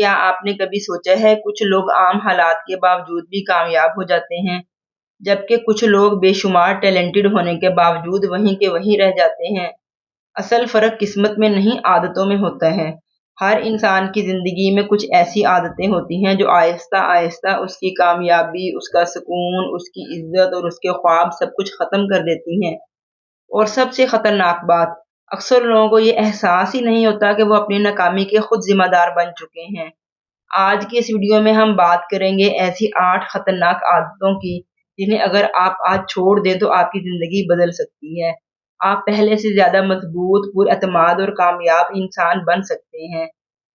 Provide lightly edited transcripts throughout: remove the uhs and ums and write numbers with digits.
کیا آپ نے کبھی سوچا ہے کچھ لوگ عام حالات کے باوجود بھی کامیاب ہو جاتے ہیں، جبکہ کچھ لوگ بے شمار ٹیلنٹڈ ہونے کے باوجود وہیں کے وہیں رہ جاتے ہیں؟ اصل فرق قسمت میں نہیں عادتوں میں ہوتا ہے۔ ہر انسان کی زندگی میں کچھ ایسی عادتیں ہوتی ہیں جو آہستہ آہستہ اس کی کامیابی، اس کا سکون، اس کی عزت اور اس کے خواب سب کچھ ختم کر دیتی ہیں۔ اور سب سے خطرناک بات، اکثر لوگوں کو یہ احساس ہی نہیں ہوتا کہ وہ اپنی ناکامی کے خود ذمہ دار بن چکے ہیں۔ آج کی اس ویڈیو میں ہم بات کریں گے ایسی 8 خطرناک عادتوں کی جنہیں اگر آپ آج چھوڑ دیں تو آپ کی زندگی بدل سکتی ہے۔ آپ پہلے سے زیادہ مضبوط، پر اعتماد اور کامیاب انسان بن سکتے ہیں۔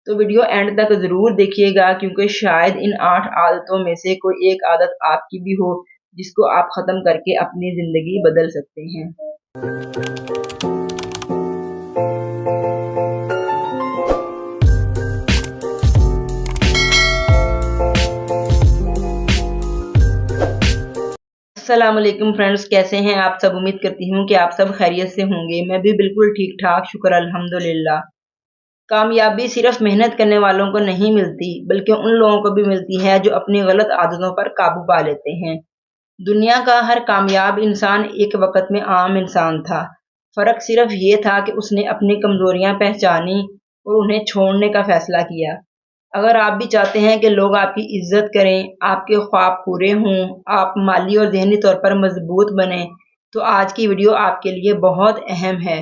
تو ویڈیو اینڈ تک ضرور دیکھیے گا، کیونکہ شاید ان 8 عادتوں میں سے کوئی ایک عادت آپ کی بھی ہو جس کو آپ ختم کر کے اپنی زندگی بدل سکتے ہیں۔ السلام علیکم فرینڈز، کیسے ہیں آپ سب؟ امید کرتی ہوں کہ آپ سب خیریت سے ہوں گے۔ میں بھی بالکل ٹھیک ٹھاک، شکر الحمدللہ۔ کامیابی صرف محنت کرنے والوں کو نہیں ملتی، بلکہ ان لوگوں کو بھی ملتی ہے جو اپنی غلط عادتوں پر قابو پا لیتے ہیں۔ دنیا کا ہر کامیاب انسان ایک وقت میں عام انسان تھا۔ فرق صرف یہ تھا کہ اس نے اپنی کمزوریاں پہچانی اور انہیں چھوڑنے کا فیصلہ کیا۔ اگر آپ بھی چاہتے ہیں کہ لوگ آپ کی عزت کریں، آپ کے خواب پورے ہوں، آپ مالی اور ذہنی طور پر مضبوط بنیں، تو آج کی ویڈیو آپ کے لیے بہت اہم ہے۔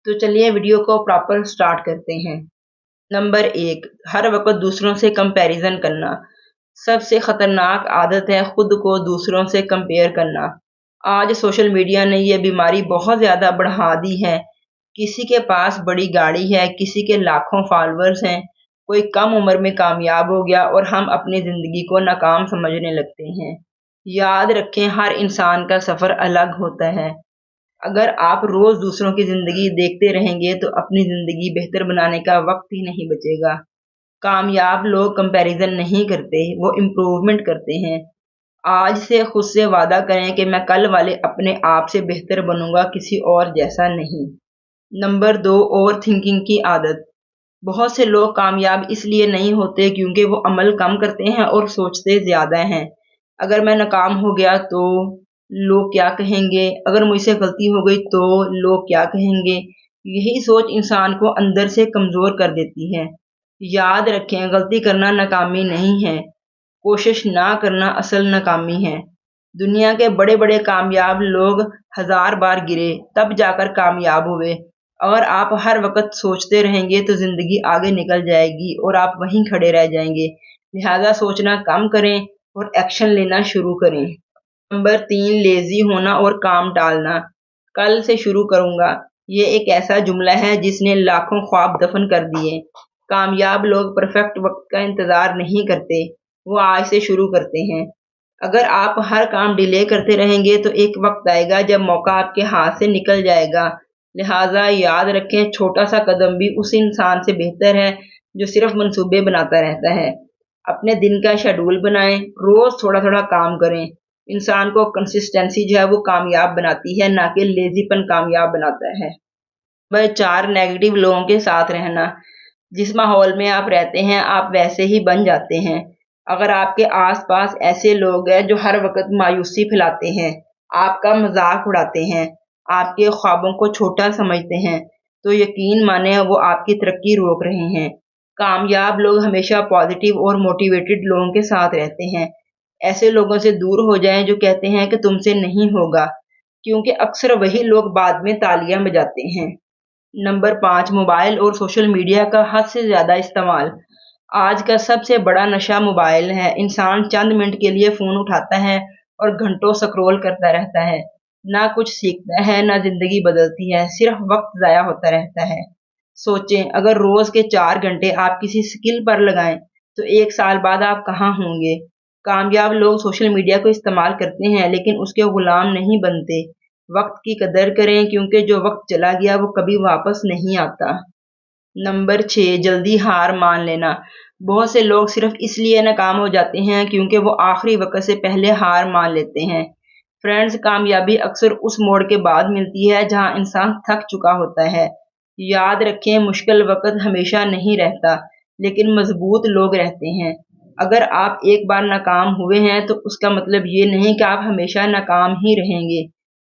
تو چلیے ویڈیو کو پراپر سٹارٹ کرتے ہیں۔ نمبر 1، ہر وقت دوسروں سے کمپیریزن کرنا۔ سب سے خطرناک عادت ہے خود کو دوسروں سے کمپیئر کرنا۔ آج سوشل میڈیا نے یہ بیماری بہت زیادہ بڑھا دی ہے۔ کسی کے پاس بڑی گاڑی ہے، کسی کے لاکھوں فالوورز ہیں، کوئی کم عمر میں کامیاب ہو گیا اور ہم اپنی زندگی کو ناکام سمجھنے لگتے ہیں۔ یاد رکھیں، ہر انسان کا سفر الگ ہوتا ہے۔ اگر آپ روز دوسروں کی زندگی دیکھتے رہیں گے تو اپنی زندگی بہتر بنانے کا وقت ہی نہیں بچے گا۔ کامیاب لوگ کمپیریزن نہیں کرتے، وہ امپروومنٹ کرتے ہیں۔ آج سے خود سے وعدہ کریں کہ میں کل والے اپنے آپ سے بہتر بنوں گا، کسی اور جیسا نہیں۔ نمبر 2، اوور تھنکنگ کی عادت۔ بہت سے لوگ کامیاب اس لیے نہیں ہوتے کیونکہ وہ عمل کم کرتے ہیں اور سوچتے زیادہ ہیں۔ اگر میں ناکام ہو گیا تو لوگ کیا کہیں گے؟ اگر مجھ سے غلطی ہو گئی تو لوگ کیا کہیں گے؟ یہی سوچ انسان کو اندر سے کمزور کر دیتی ہے۔ یاد رکھیں، غلطی کرنا ناکامی نہیں ہے، کوشش نہ کرنا اصل ناکامی ہے۔ دنیا کے بڑے بڑے کامیاب لوگ 1000 بار گرے تب جا کر کامیاب ہوئے۔ اگر آپ ہر وقت سوچتے رہیں گے تو زندگی آگے نکل جائے گی اور آپ وہیں کھڑے رہ جائیں گے۔ لہذا سوچنا کم کریں اور ایکشن لینا شروع کریں۔ نمبر 3، لیزی ہونا اور کام ٹالنا۔ کل سے شروع کروں گا، یہ ایک ایسا جملہ ہے جس نے لاکھوں خواب دفن کر دیے۔ کامیاب لوگ پرفیکٹ وقت کا انتظار نہیں کرتے، وہ آج سے شروع کرتے ہیں۔ اگر آپ ہر کام ڈیلے کرتے رہیں گے تو ایک وقت آئے گا جب موقع آپ کے ہاتھ سے نکل جائے گا۔ لہٰذا یاد رکھیں، چھوٹا سا قدم بھی اس انسان سے بہتر ہے جو صرف منصوبے بناتا رہتا ہے۔ اپنے دن کا شیڈول بنائیں، روز تھوڑا تھوڑا کام کریں۔ انسان کو کنسسٹنسی جو ہے وہ کامیاب بناتی ہے، نہ کہ لیزی پن کامیاب بناتا ہے۔ نمبر 4، نیگیٹو لوگوں کے ساتھ رہنا۔ جس ماحول میں آپ رہتے ہیں آپ ویسے ہی بن جاتے ہیں۔ اگر آپ کے آس پاس ایسے لوگ ہیں جو ہر وقت مایوسی پھیلاتے ہیں، آپ کا مذاق اڑاتے ہیں، آپ کے خوابوں کو چھوٹا سمجھتے ہیں، تو یقین مانیں وہ آپ کی ترقی روک رہے ہیں۔ کامیاب لوگ ہمیشہ پازیٹیو اور موٹیویٹڈ لوگوں کے ساتھ رہتے ہیں۔ ایسے لوگوں سے دور ہو جائیں جو کہتے ہیں کہ تم سے نہیں ہوگا، کیونکہ اکثر وہی لوگ بعد میں تالیاں بجاتے ہیں۔ نمبر 5، موبائل اور سوشل میڈیا کا حد سے زیادہ استعمال۔ آج کا سب سے بڑا نشہ موبائل ہے۔ انسان چند منٹ کے لیے فون اٹھاتا ہے اور گھنٹوں سکرول کرتا رہتا ہے۔ نہ کچھ سیکھتا ہے، نہ زندگی بدلتی ہے، صرف وقت ضائع ہوتا رہتا ہے۔ سوچیں، اگر روز کے 4 گھنٹے آپ کسی سکل پر لگائیں تو 1 سال بعد آپ کہاں ہوں گے؟ کامیاب لوگ سوشل میڈیا کو استعمال کرتے ہیں لیکن اس کے غلام نہیں بنتے۔ وقت کی قدر کریں، کیونکہ جو وقت چلا گیا وہ کبھی واپس نہیں آتا۔ نمبر 6، جلدی ہار مان لینا۔ بہت سے لوگ صرف اس لیے ناکام ہو جاتے ہیں کیونکہ وہ آخری وقت سے پہلے ہار مان لیتے ہیں۔ فرینڈز، کامیابی اکثر اس موڑ کے بعد ملتی ہے جہاں انسان تھک چکا ہوتا ہے۔ یاد رکھیں، مشکل وقت ہمیشہ نہیں رہتا، لیکن مضبوط لوگ رہتے ہیں۔ اگر آپ ایک بار ناکام ہوئے ہیں تو اس کا مطلب یہ نہیں کہ آپ ہمیشہ ناکام ہی رہیں گے۔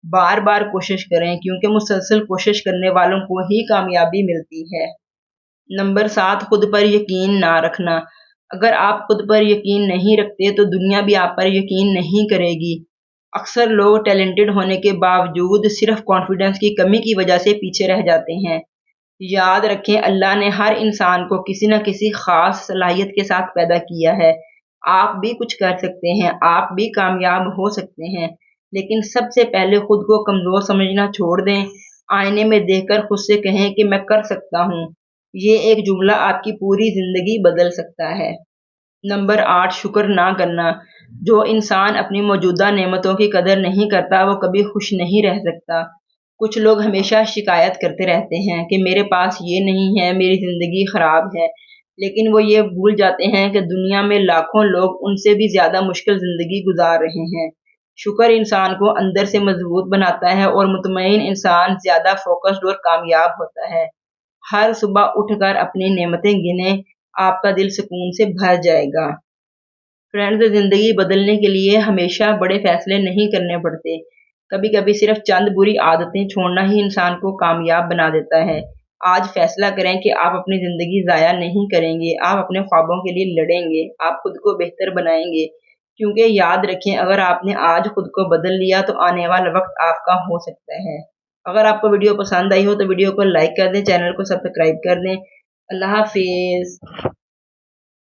بار بار کوشش کریں، کیونکہ مسلسل کوشش کرنے والوں کو ہی کامیابی ملتی ہے۔ نمبر 7، خود پر یقین نہ رکھنا۔ اگر آپ خود پر یقین نہیں رکھتے تو دنیا بھی آپ پر یقین نہیں کرے گی۔ اکثر لوگ ٹیلنٹڈ ہونے کے باوجود صرف کانفیڈنس کی کمی کی وجہ سے پیچھے رہ جاتے ہیں۔ یاد رکھیں، اللہ نے ہر انسان کو کسی نہ کسی خاص صلاحیت کے ساتھ پیدا کیا ہے۔ آپ بھی کچھ کر سکتے ہیں، آپ بھی کامیاب ہو سکتے ہیں، لیکن سب سے پہلے خود کو کمزور سمجھنا چھوڑ دیں۔ آئینے میں دیکھ کر خود سے کہیں کہ میں کر سکتا ہوں۔ یہ ایک جملہ آپ کی پوری زندگی بدل سکتا ہے۔ نمبر 8، شکر نہ کرنا۔ جو انسان اپنی موجودہ نعمتوں کی قدر نہیں کرتا وہ کبھی خوش نہیں رہ سکتا۔ کچھ لوگ ہمیشہ شکایت کرتے رہتے ہیں کہ میرے پاس یہ نہیں ہے، میری زندگی خراب ہے، لیکن وہ یہ بھول جاتے ہیں کہ دنیا میں لاکھوں لوگ ان سے بھی زیادہ مشکل زندگی گزار رہے ہیں۔ شکر انسان کو اندر سے مضبوط بناتا ہے اور مطمئن انسان زیادہ فوکسڈ اور کامیاب ہوتا ہے۔ ہر صبح اٹھ کر اپنی نعمتیں گنیں، آپ کا دل سکون سے بھر جائے گا۔ فرینڈز، زندگی بدلنے کے لیے ہمیشہ بڑے فیصلے نہیں کرنے پڑتے۔ کبھی کبھی صرف چند بری عادتیں چھوڑنا ہی انسان کو کامیاب بنا دیتا ہے۔ آج فیصلہ کریں کہ آپ اپنی زندگی ضائع نہیں کریں گے، آپ اپنے خوابوں کے لیے لڑیں گے، آپ خود کو بہتر بنائیں گے، کیونکہ یاد رکھیں اگر آپ نے آج خود کو بدل لیا تو آنے والا وقت آپ کا ہو سکتا ہے۔ اگر آپ کو ویڈیو پسند آئی ہو تو ویڈیو کو لائک کر دیں، چینل کو سبسکرائب کر دیں۔ اللہ حافظ۔